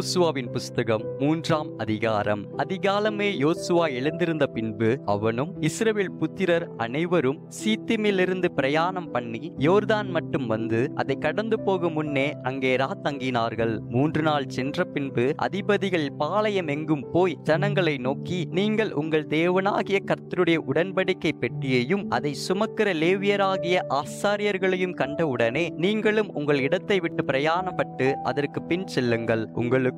யோசுவாவின் புஸ்தகம் 3ஆம் அதிகாரம். அதிகாலமே யோசுவா எழுந்திருந்த பின்பு அவனும் இஸ்ரவேல் புத்திரர் அனைவரும் சீத்திமிலிருந்து பிரயாணம் பண்ணி யோர்தான் மட்டும் வந்து அதை கடந்து போகும் முன்னே அங்கே தங்கினார்கள். 3 நாள் சென்ற பின்பு அதிபதிகள் பாளையம் எங்கும் போய் ஜனங்களை நோக்கி, நீங்கள் உங்கள் தேவனாகிய கர்த்தருடைய உடன்படிக்கை பெட்டியையும் அதை சுமக்கிற லேவியராகிய ஆசாரியர்களையும் கண்டவுடனே நீங்களும் உங்கள் இடத்தை விட்டு பிரயாணப்பட்டு அதற்கு பின் செல்லுங்கள். உங்களுக்கும்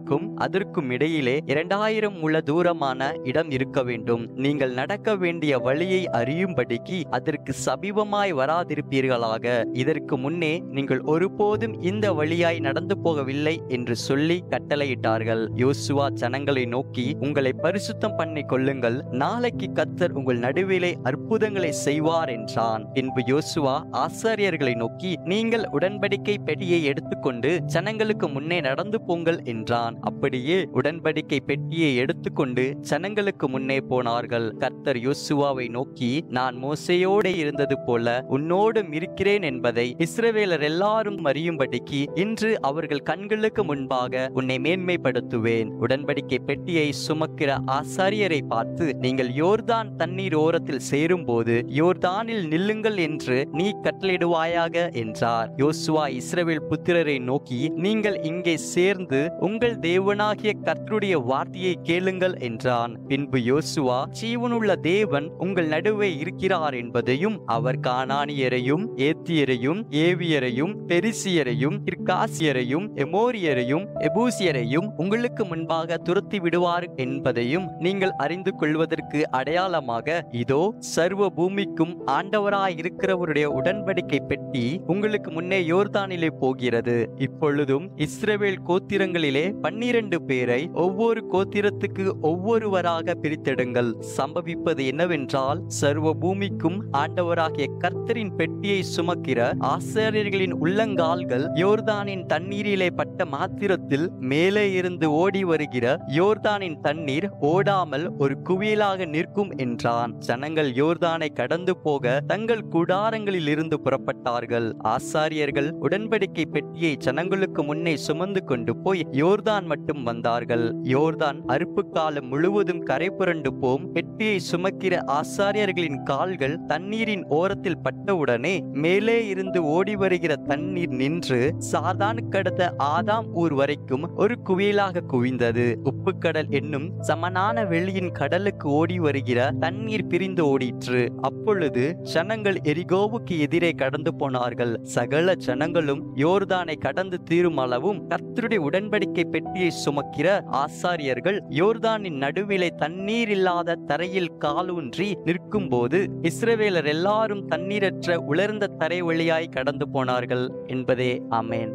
அதற்கும் இடையிலே 2000 முழ தூரமான இடம் இருக்க வேண்டும். நீங்கள் நடக்க வேண்டிய வழியை அறியும்படிக்கு அதற்கு சமீபமாய் வராதிருப்பீர்களாக. இதற்கு முன்னே நீங்கள் ஒருபோதும் இந்த வழியாய் நடந்து போகவில்லை என்று சொல்லி கட்டளையிட்டார்கள். யோசுவா ஜனங்களை நோக்கி, உங்களை பரிசுத்தம் பண்ணி கொள்ளுங்கள், நாளைக்கு கர்த்தர் உங்கள் நடுவிலே அற்புதங்களை செய்வார் என்றான். பின்பு யோசுவா ஆசாரியர்களை நோக்கி, நீங்கள் உடன்படிக்கை பெட்டியை எடுத்துக்கொண்டு ஜனங்களுக்கு முன்னே நடந்து போங்கள் என்றான். அப்படியே உடன்படிக்கை பெட்டியை எடுத்துக்கொண்டு ஜனங்களுக்கு முன்னே போனார்கள். கர்த்தர் யோசுவாவை நோக்கி, நான் மோசேயோடு இருந்தது போல உன்னோடும் இருக்கிறேன் என்பதை இஸ்ரவேலர் எல்லாரும் அறியும்படிக்கு இன்று அவர்கள் கண்களுக்கு முன்பாக உன்னை மேன்மைப்படுத்துவேன். உடன்படிக்கை பெட்டியை சுமக்கிற ஆசாரியரை பார்த்து, நீங்கள் யோர்தான் தண்ணீர் ஓரத்தில் சேரும் போது யோர்தானில் நில்லுங்கள் என்று நீ கட்டளையிடுவாயாக என்றார். யோசுவா இஸ்ரவேல் புத்திரரை நோக்கி, நீங்கள் இங்கே சேர்ந்து உங்கள் தேவனாகிய கர்த்தருடைய வார்த்தையை கேளுங்கள் என்றான். பின்பு யோசுவா, ஜீவனுள்ள தேவன் உங்கள் நடுவே இருக்கிறார் என்பதையும் அவர் கானானியரையும் ஏத்தியரையும் ஏவியரையும் பெரிசியரையும் கிர்காசியரையும் எமோரியரையும் எபூசியரையும் உங்களுக்கு முன்பாக துரத்தி விடுவார் என்பதையும் நீங்கள் அறிந்து கொள்வதற்கு அடையாளமாக இதோ சர்வ பூமிக்கும் ஆண்டவராயிருக்கிறவருடைய உடன்படிக்கை பெட்டி உங்களுக்கு முன்னே யோர்தானிலே போகிறது. இப்பொழுதும் இஸ்ரவேல் கோத்திரங்களிலே 12 பேரை ஒவ்வொரு கோத்திரத்துக்கு ஒவ்வொருவராக பிரித்தெடுங்கள். சம்பவிப்பது என்னவென்றால், சர்வ பூமிக்கும் ஆண்டவராகிய கர்த்தரின் பெட்டியை சுமக்கிற ஆசாரியர்களின் உள்ளங்கால்கள் யோர்தானின் தண்ணீரிலே பட்ட மாத்திரத்தில் மேலே இருந்து ஓடி வருகிற யோர்தானின் தண்ணீர் ஓடாமல் ஒரு குவியலாக நிற்கும் என்றான். ஜனங்கள் யோர்தானை கடந்து போக தங்கள் கூடாரங்களில் இருந்து புறப்பட்டார்கள். ஆசாரியர்கள் உடன்படிக்கை பெட்டியை ஜனங்களுக்கு முன்னே சுமந்து கொண்டு போய் யோர்தான் மட்டும் வந்தார்கள். யோர்தான் அறுப்பு காலம் முழுவதும் கரை புரண்டு போம். பெட்டியை சுமக்கிற ஆசாரியர்களின் கால்கள் தண்ணீரின் ஓரத்தில் பட்டவுடனே மேலே இருந்து ஓடி வருகிற தண்ணீர் நின்று சாதானுக்கு அடுத்த ஆதாம் ஊர் வரைக்கும் ஒரு குவியலாக குவிந்தது. உப்புக்கடல் என்னும் சமனான வெளியின் கடலுக்கு ஓடி வருகிற தண்ணீர் பிரிந்து ஓடிற்று. அப்பொழுது ஜனங்கள் எரிகோவுக்கு எதிரே கடந்து போனார்கள். சகல ஜனங்களும் யோர்தானை கடந்து தீரும் அளவும் கர்த்தருடைய உடன்படிக்கை பெட்டியை சுமக்கிற ஆசாரியர்கள் யோர்தானின் நடுவிலே தண்ணீர் இல்லாத தரையில் காலூன்றி நிற்கும் போது இஸ்ரவேலர் எல்லாரும் தண்ணீரற்ற உலர்ந்த தரை வழியாய் கடந்து போனார்கள் என்பதே. ஆமென்.